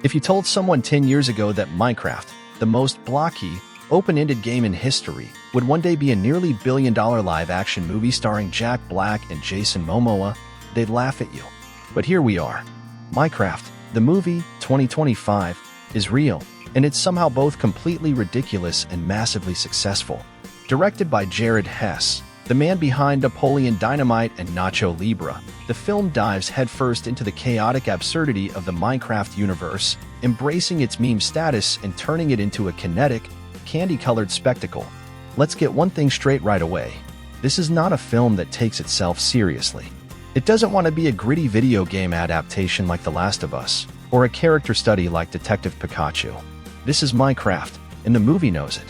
If you told someone 10 years ago that Minecraft, the most blocky, open-ended game in history, would one day be a nearly billion-dollar live-action movie starring Jack Black and Jason Momoa, they'd laugh at you. But here we are. Minecraft, the movie, 2025, is real, and it's somehow both completely ridiculous and massively successful. Directed by Jared Hess, the man behind Napoleon Dynamite and Nacho Libre, the film dives headfirst into the chaotic absurdity of the Minecraft universe, embracing its meme status and turning it into a kinetic, candy-colored spectacle. Let's get one thing straight right away. This is not a film that takes itself seriously. It doesn't want to be a gritty video game adaptation like The Last of Us, or a character study like Detective Pikachu. This is Minecraft, and the movie knows it.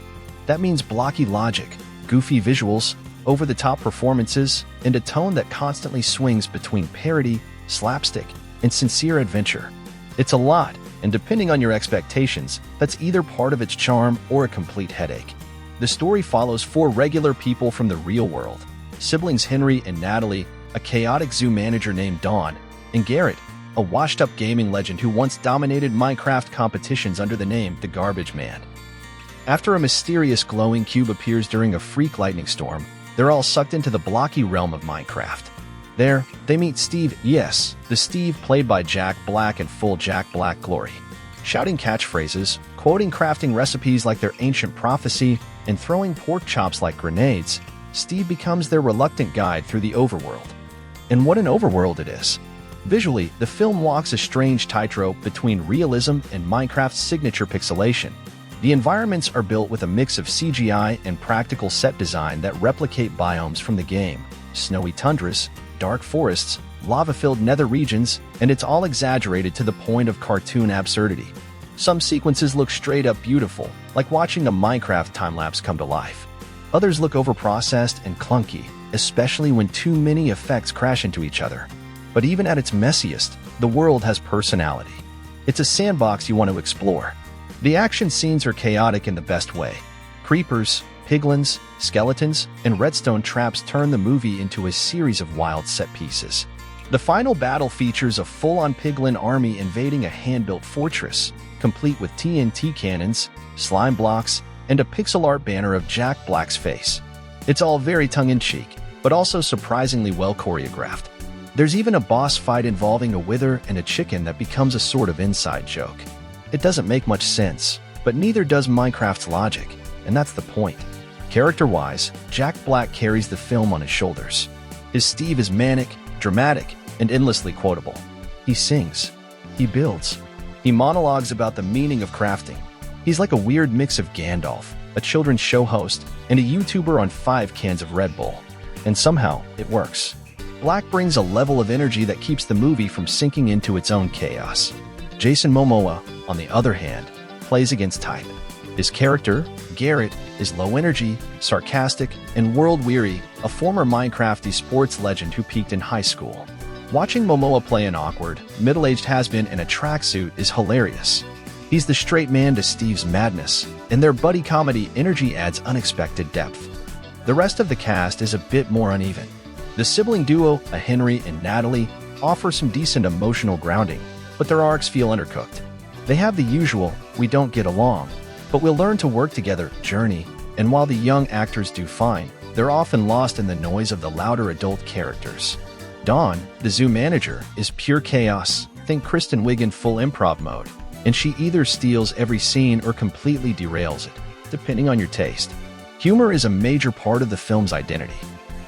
That means blocky logic, goofy visuals, over-the-top performances, and a tone that constantly swings between parody, slapstick, and sincere adventure. It's a lot, and depending on your expectations, that's either part of its charm or a complete headache. The story follows four regular people from the real world: siblings Henry and Natalie, a chaotic zoo manager named Dawn, and Garrett, a washed-up gaming legend who once dominated Minecraft competitions under the name The Garbage Man. After a mysterious glowing cube appears during a freak lightning storm, they're all sucked into the blocky realm of Minecraft. There, they meet Steve, yes, the Steve played by Jack Black in full Jack Black glory. Shouting catchphrases, quoting crafting recipes like their ancient prophecy, and throwing pork chops like grenades, Steve becomes their reluctant guide through the overworld. And what an overworld it is! Visually, the film walks a strange tightrope between realism and Minecraft's signature pixelation. The environments are built with a mix of CGI and practical set design that replicate biomes from the game: snowy tundras, dark forests, lava-filled nether regions, and it's all exaggerated to the point of cartoon absurdity. Some sequences look straight-up beautiful, like watching a Minecraft time-lapse come to life. Others look overprocessed and clunky, especially when too many effects crash into each other. But even at its messiest, the world has personality. It's a sandbox you want to explore. The action scenes are chaotic in the best way. Creepers, piglins, skeletons, and redstone traps turn the movie into a series of wild set pieces. The final battle features a full-on piglin army invading a hand-built fortress, complete with TNT cannons, slime blocks, and a pixel art banner of Jack Black's face. It's all very tongue-in-cheek, but also surprisingly well choreographed. There's even a boss fight involving a wither and a chicken that becomes a sort of inside joke. It doesn't make much sense, but neither does Minecraft's logic, and that's the point. Character-wise, Jack Black carries the film on his shoulders. His Steve is manic, dramatic, and endlessly quotable. He sings. He builds. He monologues about the meaning of crafting. He's like a weird mix of Gandalf, a children's show host, and a YouTuber on 5 cans of Red Bull. And somehow, it works. Black brings a level of energy that keeps the movie from sinking into its own chaos. Jason Momoa, on the other hand, plays against type. His character, Garrett, is low-energy, sarcastic, and world-weary, a former Minecraft esports legend who peaked in high school. Watching Momoa play an awkward, middle-aged has-been in a tracksuit is hilarious. He's the straight man to Steve's madness, and their buddy comedy energy adds unexpected depth. The rest of the cast is a bit more uneven. The sibling duo, a Henry and Natalie, offer some decent emotional grounding, but their arcs feel undercooked. They have the usual, we don't get along, but we'll learn to work together journey, and while the young actors do fine, they're often lost in the noise of the louder adult characters. Dawn, the zoo manager, is pure chaos. Think Kristen Wiig in full improv mode, and she either steals every scene or completely derails it, depending on your taste. Humor is a major part of the film's identity.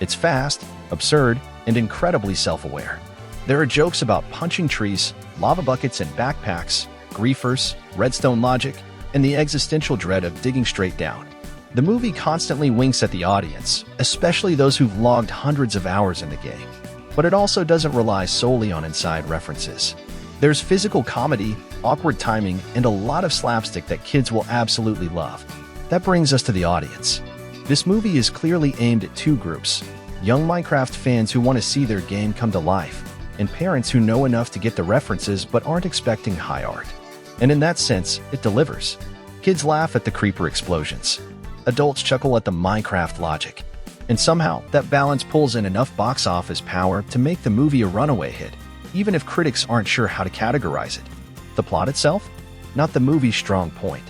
It's fast, absurd, and incredibly self-aware. There are jokes about punching trees, lava buckets and backpacks, griefers, redstone logic, and the existential dread of digging straight down. The movie constantly winks at the audience, especially those who've logged hundreds of hours in the game. But it also doesn't rely solely on inside references. There's physical comedy, awkward timing, and a lot of slapstick that kids will absolutely love. That brings us to the audience. This movie is clearly aimed at two groups: young Minecraft fans who want to see their game come to life, and parents who know enough to get the references but aren't expecting high art. And in that sense, it delivers. Kids laugh at the creeper explosions. Adults chuckle at the Minecraft logic. And somehow, that balance pulls in enough box office power to make the movie a runaway hit, even if critics aren't sure how to categorize it. The plot itself? Not the movie's strong point.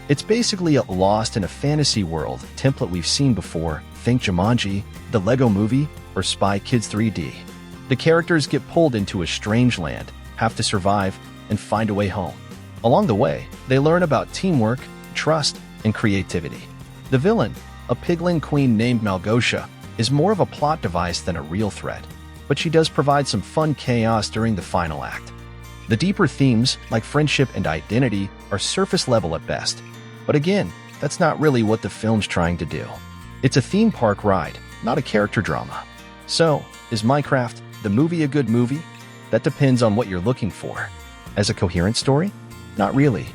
It's basically a lost in a fantasy world template we've seen before. Think Jumanji, the Lego Movie, or Spy Kids 3D. The characters get pulled into a strange land, have to survive, and find a way home. Along the way, they learn about teamwork, trust, and creativity. The villain, a pigling queen named Malgosia, is more of a plot device than a real threat, but she does provide some fun chaos during the final act. The deeper themes, like friendship and identity, are surface level at best. But again, that's not really what the film's trying to do. It's a theme park ride, not a character drama. So, is Minecraft, the movie, a good movie? That depends on what you're looking for. As a coherent story? Not really.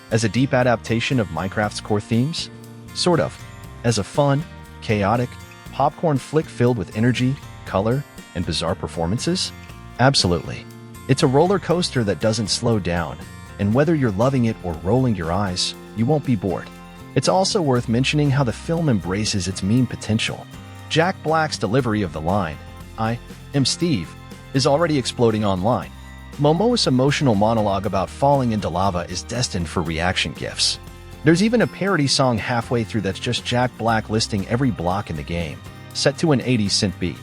As a deep adaptation of Minecraft's core themes? Sort of. As a fun, chaotic, popcorn flick filled with energy, color, and bizarre performances? Absolutely. It's a roller coaster that doesn't slow down, and whether you're loving it or rolling your eyes, you won't be bored. It's also worth mentioning how the film embraces its meme potential. Jack Black's delivery of the line, "I am Steve," is already exploding online. Momoa's emotional monologue about falling into lava is destined for reaction gifs. There's even a parody song halfway through that's just Jack Black listing every block in the game, set to an 80 synth beat.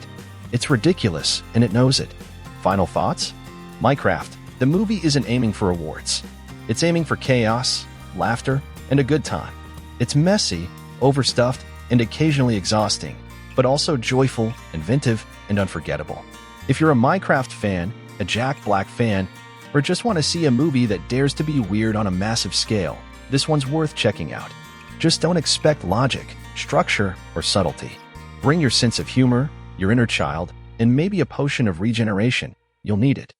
It's ridiculous, and it knows it. Final thoughts? Minecraft, the movie, isn't aiming for awards. It's aiming for chaos, laughter, and a good time. It's messy, overstuffed, and occasionally exhausting, but also joyful, inventive, and unforgettable. If you're a Minecraft fan, a Jack Black fan, or just want to see a movie that dares to be weird on a massive scale, this one's worth checking out. Just don't expect logic, structure, or subtlety. Bring your sense of humor, your inner child, and maybe a potion of regeneration. You'll need it.